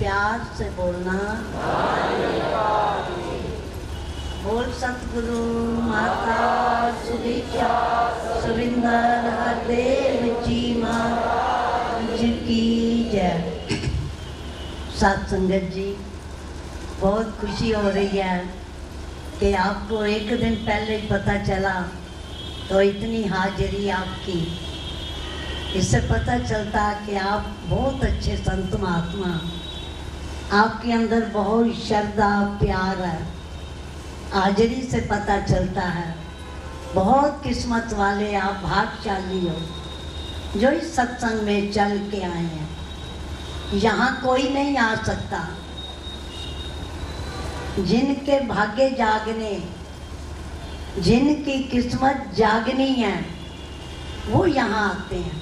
प्यार से बोलना। बोल सतगुरु माता सुदीक्षा सुरिंदर हरदेव जी महाराज की जय। साथ संगत जी, बहुत खुशी हो रही है कि आपको एक दिन पहले ही पता चला, तो इतनी हाजिरी आपकी, इससे पता चलता कि आप बहुत अच्छे संत महात्मा, आपके अंदर बहुत श्रद्धा प्यार है। हाजिरी से पता चलता है बहुत किस्मत वाले आप, भाग्यशाली हो जो इस सत्संग में चल के आए हैं। यहाँ कोई नहीं आ सकता, जिनके भाग्य जागने, जिनकी किस्मत जागनी है वो यहाँ आते हैं।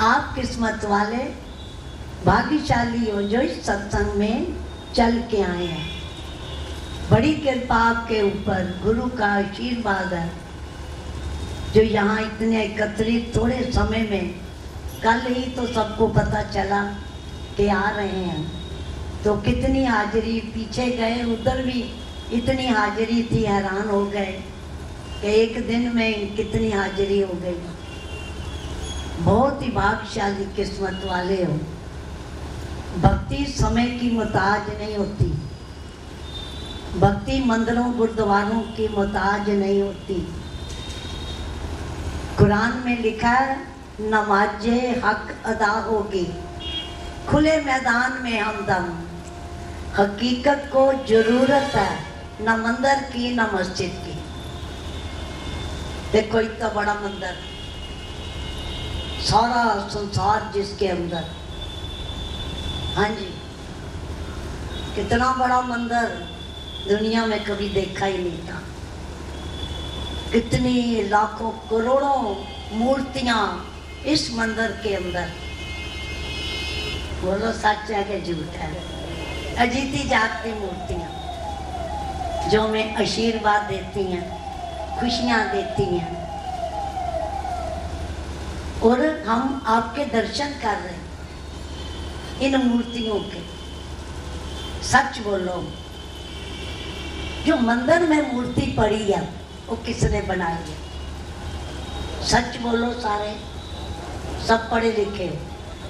आप किस्मत वाले भाग्यशाली हो जो इस सत्संग में चल के आए हैं। बड़ी कृपा आपके ऊपर, गुरु का आशीर्वाद है जो यहाँ इतने एकत्रित थोड़े समय में, कल ही तो सबको पता चला कि आ रहे हैं, तो कितनी हाजिरी, पीछे गए उधर भी इतनी हाजिरी थी, हैरान हो गए कि एक दिन में कितनी हाजिरी हो गई। बहुत ही भाग्यशाली किस्मत वाले हो। भक्ति समय की मोहताज नहीं होती, भक्ति मंदिरों गुरुद्वारों की मोहताज नहीं होती। कुरान में लिखा है नमाजे हक अदा होगी, खुले मैदान में हमदम। हकीकत को जरूरत है न मंदिर की न मस्जिद की। देखो इतना बड़ा मंदिर, सारा संसार जिसके अंदर, हाँ जी, कितना बड़ा मंदिर दुनिया में कभी देखा ही नहीं था। कितनी लाखों करोड़ों मूर्तियां इस मंदिर के अंदर। बोलो सच है कि झूठ है? अजीती जागती मूर्तियां जो हमें आशीर्वाद देती हैं, खुशियां देती हैं, और हम आपके दर्शन कर रहे हैं इन मूर्तियों के। सच बोलो, जो मंदिर में मूर्ति पड़ी है वो किसने बनाई है? सच बोलो, सारे सब पढ़े लिखे हो,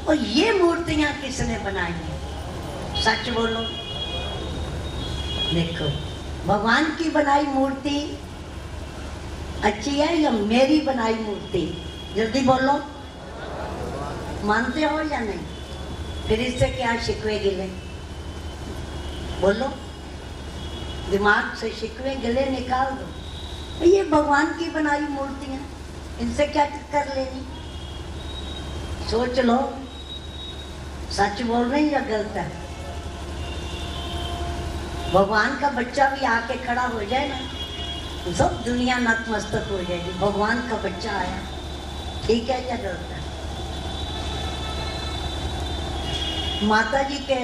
और ये मूर्तियां किसने बनाई है? सच बोलो। देखो, भगवान की बनाई मूर्ति अच्छी है या मेरी बनाई मूर्ति? जल्दी बोलो, मानते हो या नहीं? फिर इससे क्या शिकवे गिले? बोलो, दिमाग से शिकवे गिले निकाल दो। ये भगवान की बनाई मूर्तियां, इनसे क्या कर लेनी? सोच लो, सच बोल रहे हैं या गलत है? भगवान का बच्चा भी आके खड़ा हो जाए ना, सब दुनिया नतमस्तक हो जाएगी। भगवान का बच्चा आया, ठीक है या गलत है? माता जी के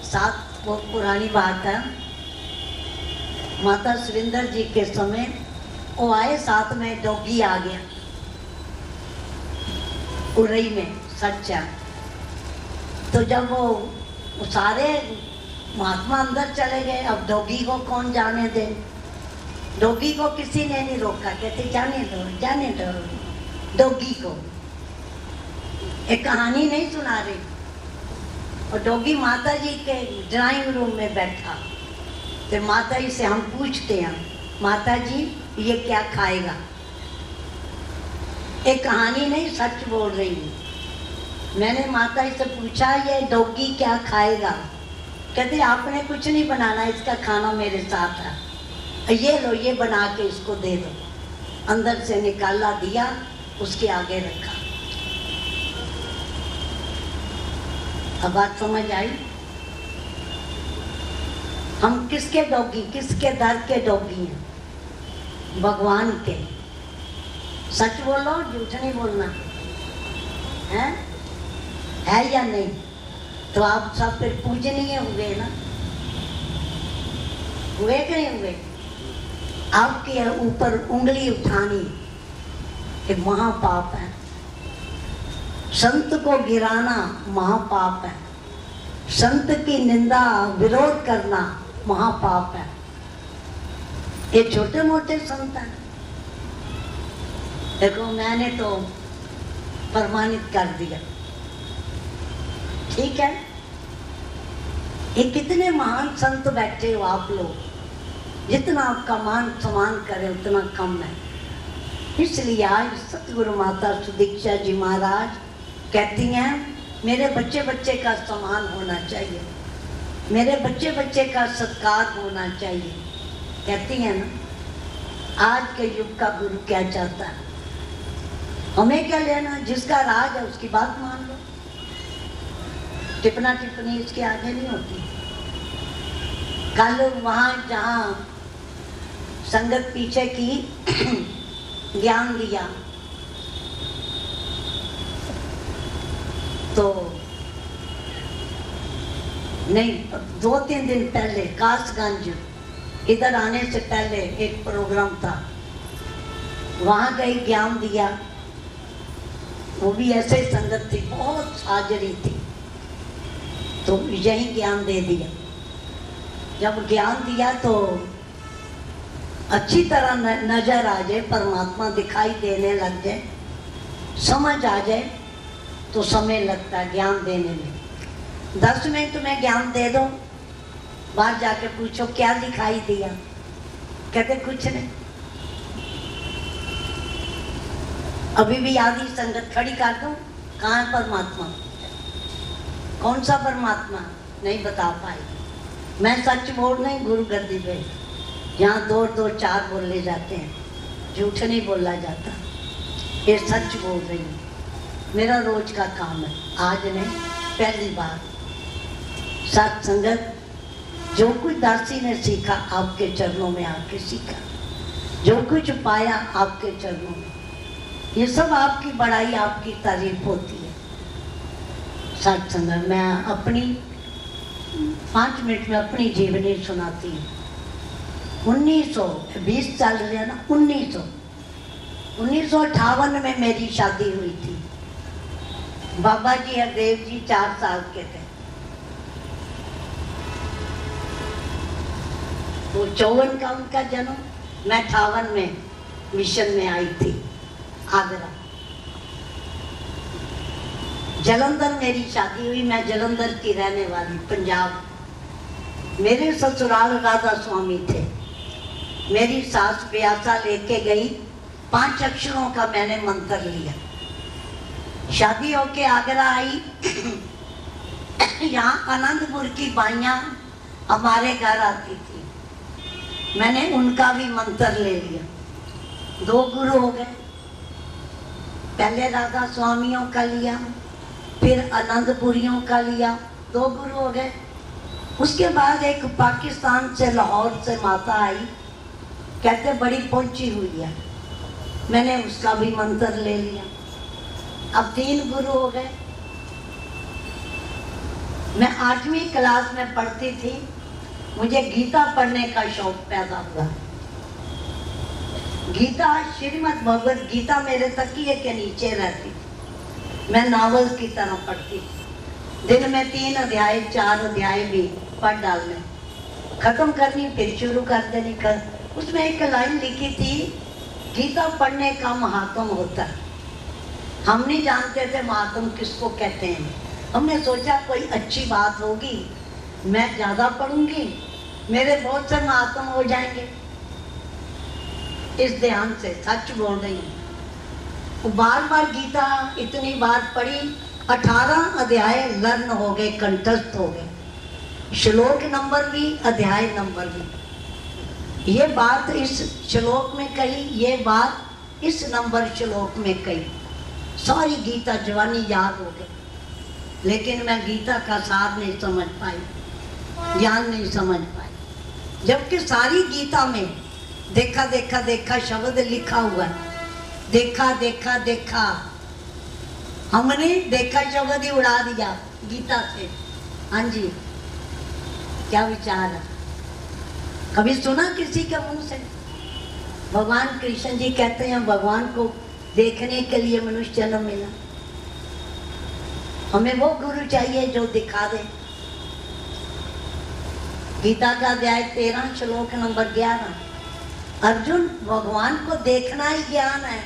साथ बहुत पुरानी बात है, माता सुरिंदर जी के समय वो आए, साथ में डॉगी आ गया उरई में, सच्चा। तो जब वो सारे महात्मा अंदर चले गए, अब डॉगी को कौन जाने दे? डॉगी को किसी ने नहीं रोका, कहते जाने दो जाने दो डॉगी को। एक कहानी नहीं सुना रही, और डॉगी माता जी के ड्राइंग रूम में बैठा। तो माता जी से हम पूछते हैं, माता जी ये क्या खाएगा? एक कहानी नहीं, सच बोल रही हूँ। मैंने माता जी से पूछा ये डॉगी क्या खाएगा? कहते आपने कुछ नहीं बनाना, इसका खाना मेरे साथ है, ये लो, ये बना के इसको दे दो। अंदर से निकाला, दिया, उसके आगे रखा। अब बात समझ आई? हम किसके डॉगी, किसके दर के डॉगी हैं? भगवान के। सच बोलो, झूठ नहीं बोलना है या नहीं? तो आप सब फिर पूजनीय हुए ना, हुए कि नहीं हुए? आपके ऊपर उंगली उठानी एक महापाप है, संत को गिराना महापाप है, संत की निंदा विरोध करना महापाप है। ये छोटे मोटे संत हैं। देखो मैंने तो प्रमाणित कर दिया, ठीक है। ये कितने महान संत बैठे हो आप लोग, जितना आपका मान सम्मान करे उतना कम है। इसलिए आज सतगुरु माता सुदीक्षा जी महाराज कहती हैं मेरे बच्चे बच्चे का सम्मान होना चाहिए, मेरे बच्चे बच्चे का सत्कार होना चाहिए। कहती हैं ना, आज के युग का गुरु क्या चाहता है, हमें क्या लेना, जिसका राज है उसकी बात मान लो। टिप्पणी टिप्पणी इसके आगे नहीं होती। कल वहाँ जहाँ संगत पीछे की ज्ञान दिया तो नहीं, 2-3 दिन पहले कासगंज इधर आने से पहले एक प्रोग्राम था, वहाँ गई ज्ञान दिया। वो भी ऐसे संगत थी, बहुत हाजरी थी, तो यही ज्ञान दे दिया। जब ज्ञान दिया तो अच्छी तरह नजर आ जाए, परमात्मा दिखाई देने लग जाए, समझ आ जाए, तो समय लगता है ज्ञान देने में। 10 मिनट में ज्ञान दे दो, बाहर जाके पूछो क्या दिखाई दिया, कहते कुछ नहीं। अभी भी आधी संगत खड़ी कर दो, कहाँ है परमात्मा, कौन सा परमात्मा, नहीं बता पाएगी। मैं सच बोल रही, गुरु गद्दी पे यहाँ 2-2-4 बोले जाते हैं, झूठ नहीं बोला जाता, ये सच बोल रही हूँ। मेरा रोज का काम है, आज नहीं पहली बार। साथ संगत जो कुछ दासी ने सीखा आपके चरणों में आके सीखा, जो कुछ पाया आपके चरणों में, ये सब आपकी बड़ाई आपकी तारीफ होती है। साथ संगत मैं अपनी 5 मिनट में अपनी जीवनी सुनाती हूँ। 1920 चल रहे हैं ना, 1958 में मेरी शादी हुई थी। बाबा जी हरदेव जी 4 साल के थे, वो 54 का उनका जन्म, मैं 58 में मिशन में आई थी आगरा। जलंधर मेरी शादी हुई, मैं जलंधर की रहने वाली, पंजाब। मेरे ससुराल राधा स्वामी थे। मेरी सास प्यासा लेके गई, 5 अक्षरों का मैंने मंत्र लिया। शादी होके आगरा आई। यहाँ आनंदपुर की बाइयाँ हमारे घर आती थी, मैंने उनका भी मंत्र ले लिया। 2 गुरु हो गए, पहले राधा स्वामियों का लिया, फिर आनंदपुरियों का लिया, 2 गुरु हो गए। उसके बाद एक पाकिस्तान से, लाहौर से माता आई, कहते बड़ी पहुंची हुई है, मैंने उसका भी मंत्र ले लिया। अब 3 गुरु हो गए। मैं 8वीं क्लास में पढ़ती थी, मुझे गीता पढ़ने का शौक पैदा हुआ। गीता, श्रीमद् भगवत गीता मेरे तकिए के नीचे रहती थी, मैं नावल की तरह पढ़ती थी। दिन में 3 अध्याय 4 अध्याय भी पढ़ डालने, खत्म करनी फिर शुरू कर देनी। उसमें एक लाइन लिखी थी, गीता पढ़ने का महात्म होता है। हम नहीं जानते थे महात्म किसको कहते हैं। हमने सोचा कोई अच्छी बात होगी, मैं ज़्यादा पढ़ूंगी, मेरे बहुत से महात्म हो जाएंगे। इस ध्यान से सच बोल रही हूँ। बार बार गीता इतनी बार पढ़ी, 18 अध्याय लर्न हो गए, कंठस्थ हो गए, श्लोक नंबर भी, अध्याय नंबर भी। ये बात इस श्लोक में कही, ये बात इस नंबर श्लोक में कही। सारी गीता जवानी याद हो गई, लेकिन मैं गीता का सार नहीं समझ पाई, ज्ञान नहीं समझ पाई। जबकि सारी गीता में देखा देखा देखा शब्द लिखा हुआ है, देखा देखा देखा, हमने देखा शब्द ही उड़ा दिया गीता से। हाँ जी, क्या विचार है? कभी सुना किसी के मुंह से? भगवान कृष्ण जी कहते हैं भगवान को देखने के लिए मनुष्य जन्म मिला। हमें वो गुरु चाहिए जो दिखा दे, गीता का अध्याय 13 श्लोक नंबर 11। अर्जुन, भगवान को देखना ही ज्ञान है।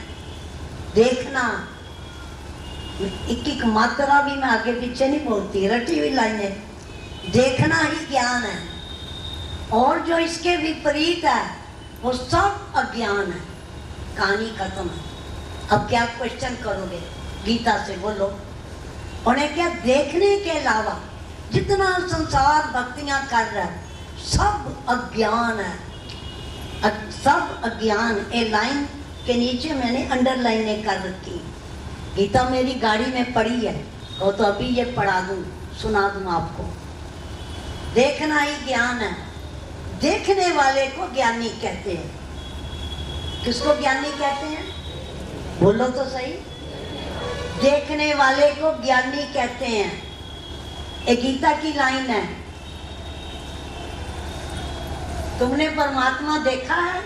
देखना, एक एक मात्रा भी मैं आगे पीछे नहीं बोलती, रटी हुई लाइनें। देखना ही ज्ञान है, और जो इसके विपरीत है वो सब अज्ञान है। कहानी खत्म है। अब क्या क्वेश्चन करोगे? गीता से बोलो। उन्हें क्या देखने के अलावा जितना संसार भक्तियां कर रहा है सब अज्ञान है, सब अज्ञान। ए लाइन के नीचे मैंने अंडरलाइनें कर रखी। गीता मेरी गाड़ी में पड़ी है, वो तो अभी ये पढ़ा दूं, सुना दूं आपको। देखना ही ज्ञान है। देखने वाले को ज्ञानी कहते हैं। किसको ज्ञानी कहते हैं? बोलो तो सही। देखने वाले को ज्ञानी कहते हैं। एक गीता की लाइन है, तुमने परमात्मा देखा है?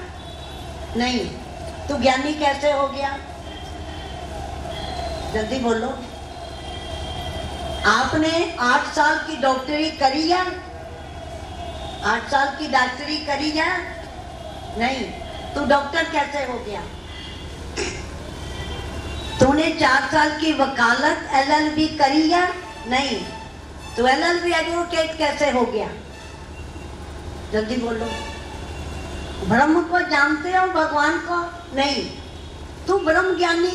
नहीं, तू ज्ञानी कैसे हो गया? जल्दी बोलो। आपने 8 साल की डॉक्टरी करी है? 8 साल की डॉक्टरी करी है? नहीं, तू डॉक्टर कैसे हो गया? तूने 4 साल की वकालत LLB करी है? नहीं, तो LLB एडवोकेट कैसे हो गया? जल्दी बोलो। ब्रह्म को जानते हो, भगवान को? नहीं, तू ब्रह्म ज्ञानी